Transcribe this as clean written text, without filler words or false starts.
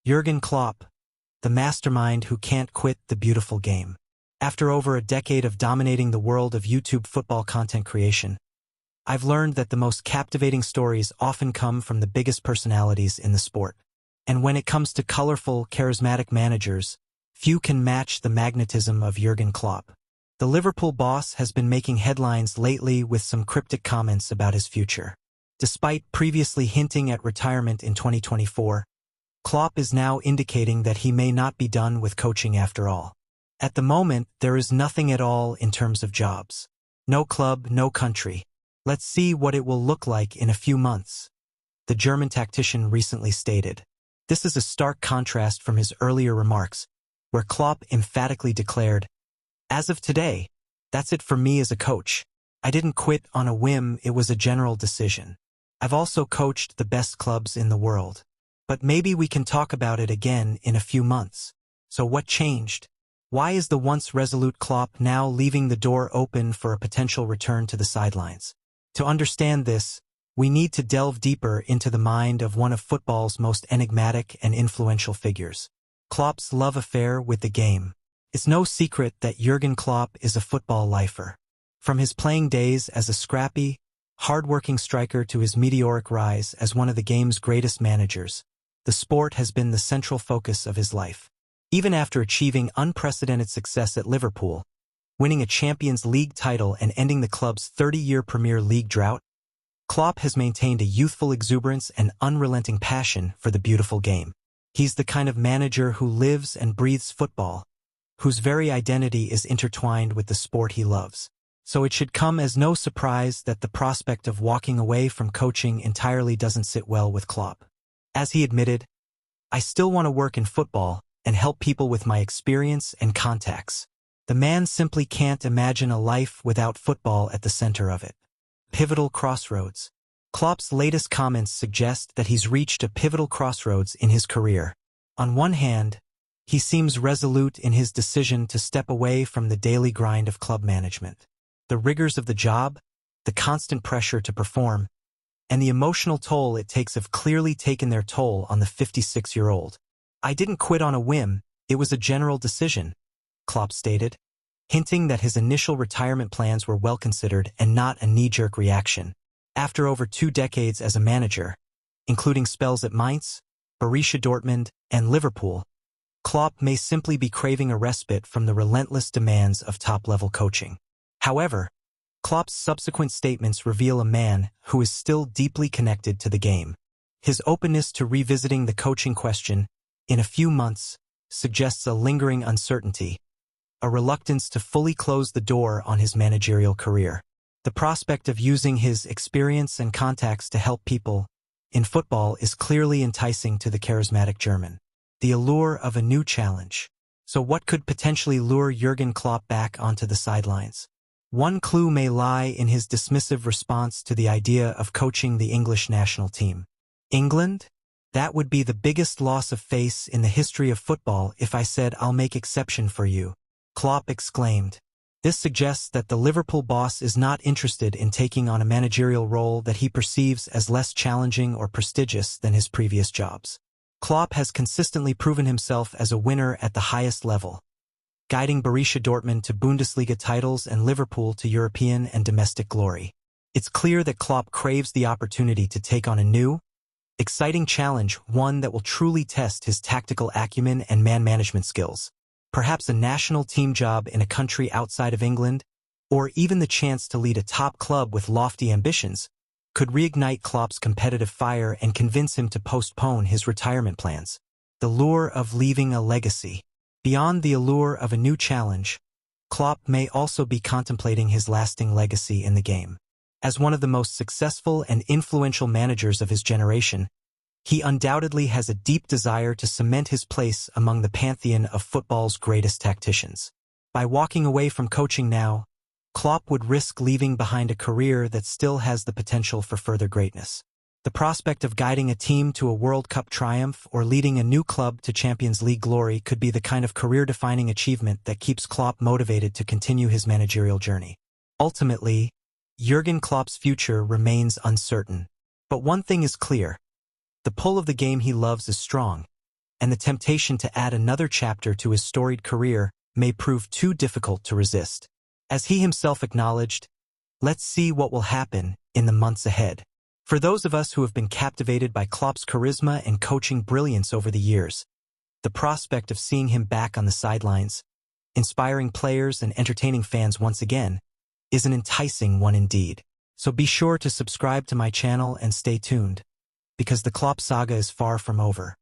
Jurgen Klopp, the mastermind who can't quit the beautiful game. After over a decade of dominating the world of YouTube football content creation, I've learned that the most captivating stories often come from the biggest personalities in the sport. And when it comes to colorful, charismatic managers, few can match the magnetism of Jurgen Klopp. The Liverpool boss has been making headlines lately with some cryptic comments about his future. Despite previously hinting at retirement in 2024, Klopp is now indicating that he may not be done with coaching after all. At the moment, there is nothing at all in terms of jobs. No club, no country. Let's see what it will look like in a few months, the German tactician recently stated. This is a stark contrast from his earlier remarks, where Klopp emphatically declared, "As of today, that's it for me as a coach. I didn't quit on a whim, it was a general decision. I've also coached the best clubs in the world. But maybe we can talk about it again in a few months." So what changed? Why is the once resolute Klopp now leaving the door open for a potential return to the sidelines? To understand this, we need to delve deeper into the mind of one of football's most enigmatic and influential figures. Klopp's love affair with the game. It's no secret that Jurgen Klopp is a football lifer. From his playing days as a scrappy, hard-working striker to his meteoric rise as one of the game's greatest managers, the sport has been the central focus of his life. Even after achieving unprecedented success at Liverpool, winning a Champions League title and ending the club's 30-year Premier League drought, Klopp has maintained a youthful exuberance and unrelenting passion for the beautiful game. He's the kind of manager who lives and breathes football, whose very identity is intertwined with the sport he loves. So it should come as no surprise that the prospect of walking away from coaching entirely doesn't sit well with Klopp. As he admitted, "I still want to work in football and help people with my experience and contacts." The man simply can't imagine a life without football at the center of it. Pivotal crossroads. Klopp's latest comments suggest that he's reached a pivotal crossroads in his career. On one hand, he seems resolute in his decision to step away from the daily grind of club management. The rigors of the job, the constant pressure to perform, and the emotional toll it takes have clearly taken their toll on the 56-year-old. "I didn't quit on a whim, it was a general decision," Klopp stated, hinting that his initial retirement plans were well considered and not a knee-jerk reaction. After over 2 decades as a manager, including spells at Mainz, Borussia Dortmund, and Liverpool, Klopp may simply be craving a respite from the relentless demands of top-level coaching. However, Klopp's subsequent statements reveal a man who is still deeply connected to the game. His openness to revisiting the coaching question in a few months suggests a lingering uncertainty, a reluctance to fully close the door on his managerial career. The prospect of using his experience and contacts to help people in football is clearly enticing to the charismatic German. The allure of a new challenge. So what could potentially lure Jurgen Klopp back onto the sidelines? One clue may lie in his dismissive response to the idea of coaching the English national team. England? That would be the biggest loss of face in the history of football if I said I'll make exception for you, Klopp exclaimed. This suggests that the Liverpool boss is not interested in taking on a managerial role that he perceives as less challenging or prestigious than his previous jobs. Klopp has consistently proven himself as a winner at the highest level, guiding Borussia Dortmund to Bundesliga titles and Liverpool to European and domestic glory. It's clear that Klopp craves the opportunity to take on a new, exciting challenge, one that will truly test his tactical acumen and man-management skills. Perhaps a national team job in a country outside of England, or even the chance to lead a top club with lofty ambitions, could reignite Klopp's competitive fire and convince him to postpone his retirement plans. The lure of leaving a legacy. Beyond the allure of a new challenge, Klopp may also be contemplating his lasting legacy in the game. As one of the most successful and influential managers of his generation, he undoubtedly has a deep desire to cement his place among the pantheon of football's greatest tacticians. By walking away from coaching now, Klopp would risk leaving behind a career that still has the potential for further greatness. The prospect of guiding a team to a World Cup triumph or leading a new club to Champions League glory could be the kind of career-defining achievement that keeps Klopp motivated to continue his managerial journey. Ultimately, Jurgen Klopp's future remains uncertain. But one thing is clear. The pull of the game he loves is strong, and the temptation to add another chapter to his storied career may prove too difficult to resist. As he himself acknowledged, let's see what will happen in the months ahead. For those of us who have been captivated by Klopp's charisma and coaching brilliance over the years, the prospect of seeing him back on the sidelines, inspiring players and entertaining fans once again, is an enticing one indeed. So be sure to subscribe to my channel and stay tuned, because the Klopp saga is far from over.